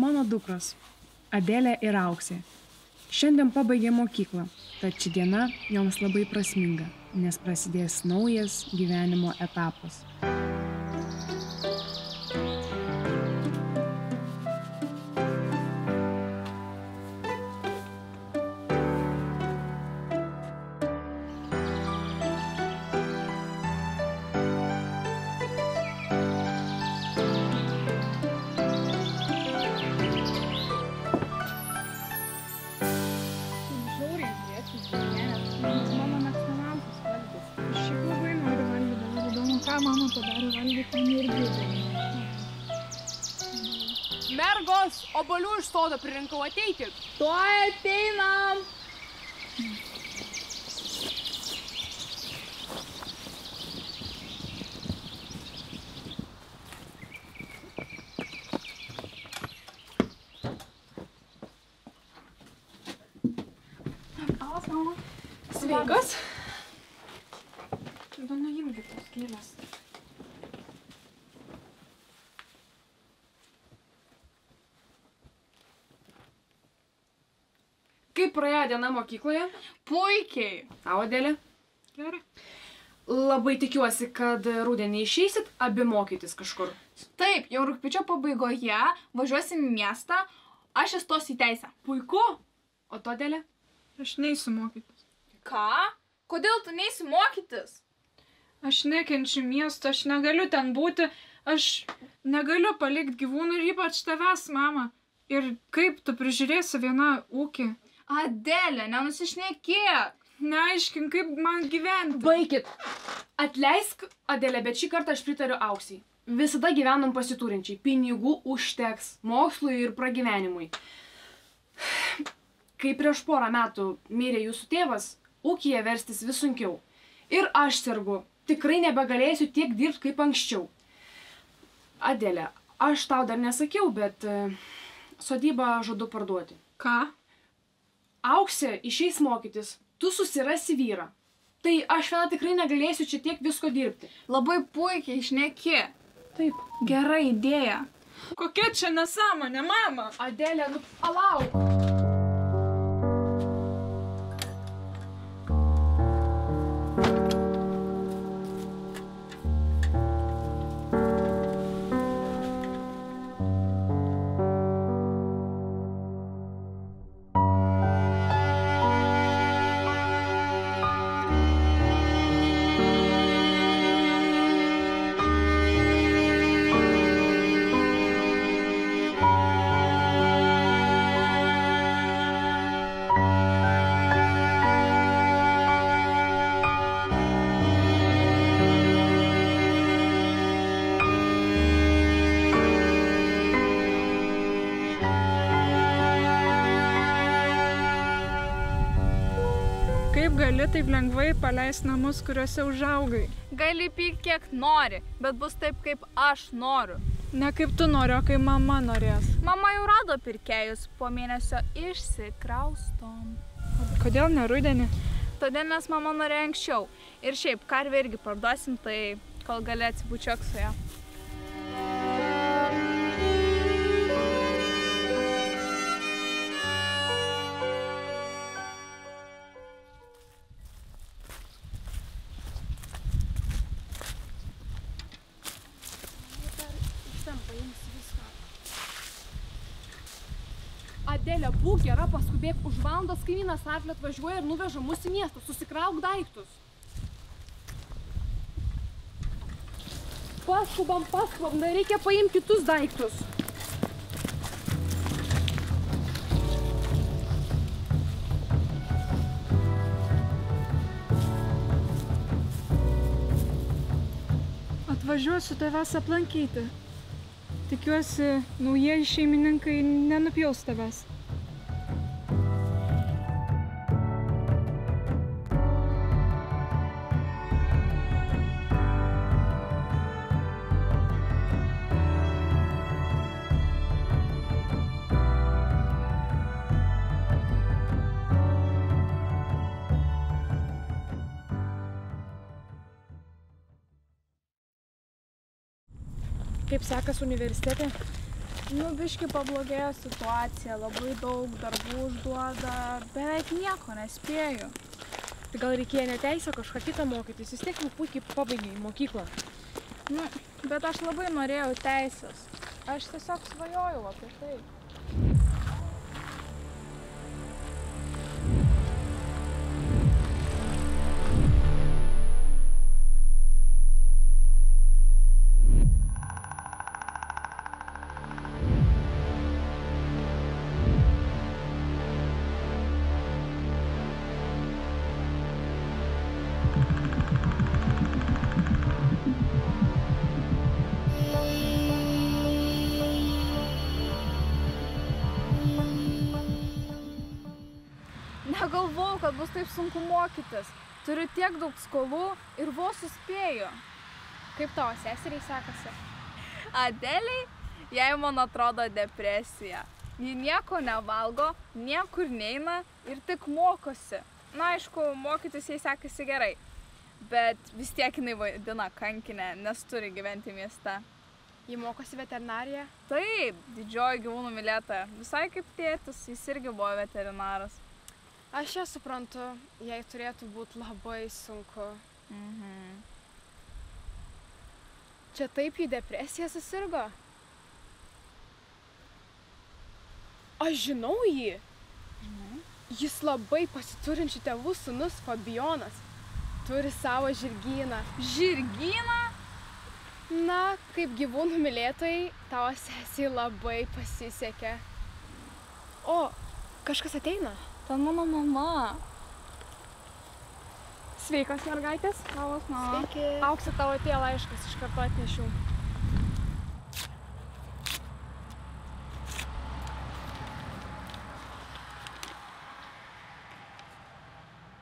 Mano dukros Adelė ir Auksė šiandien pabaigė mokyklą, tad ši diena joms labai prasminga, nes prasidės naujas gyvenimo etapas. Mama padarė valgyti irgi. Mergos, obuolių iš sodo pririnkau, ateikit. Tuoj ateinam. Labas, mama. Sveikos. Nuimkit tos gėlės. Kaip praėjo diena mokykloje? Puikiai. Tau, Adelė? Gerai. Labai tikiuosi, kad rudenį išeisit abi mokytis kažkur. Taip, jau rugpjūčio pabaigoje važiuosim į miestą, aš įstosiu į teisę. Puiku. O tu, Adelė? Aš neisiu mokytis. Ką? Kodėl tu neisi mokytis? Aš nekenčiu miesto, aš negaliu ten būti, aš negaliu palikti gyvūnų ir ypač tavęs, mama. Ir kaip tu prižiūrėsi vieną ūkį? Adelė, nenusišnekėk. Neaiškink, kaip man gyventi. Baikit. Atleisk, Adelė, bet šį kartą aš pritariu Auksei. Visada gyvenom pasiturinčiai. Pinigų užteks mokslui ir pragyvenimui. Kai prieš porą metų mirė jūsų tėvas, ūkyje verstis vis sunkiau. Ir aš sergu. Tikrai nebegalėsiu tiek dirbti kaip anksčiau. Adelė, aš tau dar nesakiau, bet sodybą žadu parduoti. Ką? Auksė išeis mokytis, tu susirasi vyrą. Tai aš viena tikrai negalėsiu čia tiek visko dirbti. Labai puikiai šneki. Taip. Gera idėja. Kokia čia nesąmonė, mama? Adelė, nu palauk. Kaip gali taip lengvai paleisti namus, kuriuose užaugai? Gali pykt kiek nori, bet bus taip, kaip aš noriu. Ne kaip tu nori, o kaip mama norės. Mama jau rado pirkėjus, po mėnesio išsikraustom. Kodėl ne rudenį? Todėl, nes mama norėjo anksčiau. Ir šiaip, karvę irgi parduosim, tai kol gali atsibučiuok su ja. Adelė, būk gera, paskubėk, už valandos kaimynas arklį atvažiuoja ir nuveža mus į miestą. Susikrauk daiktus. Paskubam, dar reikia paimti kitus daiktus. Atvažiuosiu tavęs aplankyti. Tikiuosi, naujieji šeimininkai nenupjaus tavęs. Kaip sekas universitete? Nu, biški pablogėjo situacija, labai daug darbų užduoda, beveik nieko nespėju. Tai gal reikėjo neteisę kažką kitą mokytis, vis tiek jau puikiai pabaigiai mokyklą. Nu, bet aš labai norėjau teisės. Aš tiesiog svajojau apie tai. Negalvojau, kad bus taip sunku mokytis. Turiu tiek daug skolų ir vos suspėju. Kaip tavo seseriai sekasi? Adeliai, jai man atrodo depresija. Ji nieko nevalgo, niekur neina ir tik mokosi. Na, aišku, mokytis jai sekasi gerai. Bet vis tiek jinai vaidina kankinę, nes turi gyventi mieste. Ji mokosi veterinariją? Taip, didžioji gyvūnų mylėtoja. Visai kaip tėtis, jis irgi buvo veterinaras. Aš ją suprantu, jai turėtų būti labai sunku. Čia taip į depresiją susirgo? Aš žinau jį. Jis labai pasiturinčių tėvų sūnus Fabijonas. Turi savo žirgyną. Žirgyną? Na, kaip gyvūnų mylėtojai, tavo sesiai labai pasisekė. O, kažkas ateina? Ten mano mama. Sveikos, mergaitės. Labas, mama. Sveiki. Auksė, tavo atėjo laiškas, iš karto atnešiau.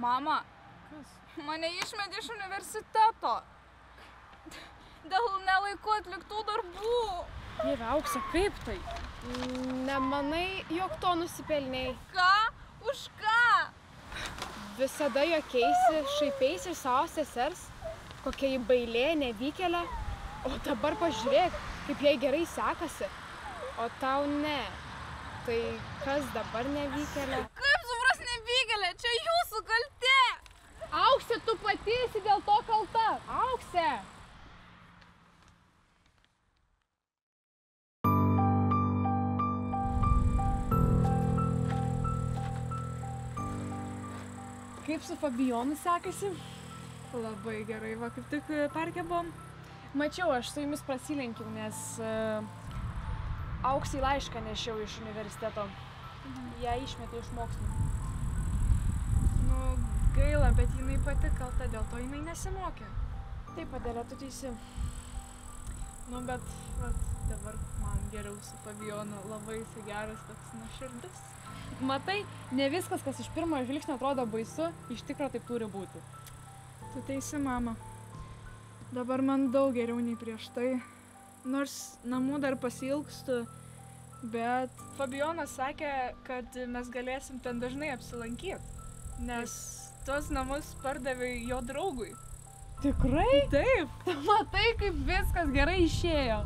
Mama, mane išmetė iš universiteto. Dėl nelaiku atliktų darbų. Dieve, Auksė, kaip tai? Nemanai, jog to nusipelniai? Ką? Už ką? Visada juokeisi, šaipeisi iš savo sesers, kokia ji bailė, nevykėlė. O dabar pažiūrėk, kaip jai gerai sekasi. O tau ne. Tai kas dabar nevykėlė? Kaip supras nevykėlė? Čia jūsų kaltė. Auksė, tu pati esi dėl to kalta. Auksė! Kaip su Fabijonu sekasi? Labai gerai, va kaip tik parke buvom. Mačiau, aš su jumis prasilenkiau, nes Auksei laišką nešiau iš universiteto. Ją išmetė iš mokslų. Nu, gaila, bet jinai pati kalta, dėl to jinai nesimokė. Taip, Adelė, tu teisi. Nu, bet vat, dabar man geriau su Fabijonu, labai jisai geras, toks nuoširdus. Matai, ne viskas, kas iš pirmo žvilgsnio atrodo baisu, iš tikro taip turi būti. Tu teisi, mama. Dabar man daug geriau nei prieš tai. Nors namų dar pasiilgstu, bet Fabijonas sakė, kad mes galėsim ten dažnai apsilankyti, nes tuos namus pardavė jo draugui. Tikrai? Taip. Tu matai, kaip viskas gerai išėjo.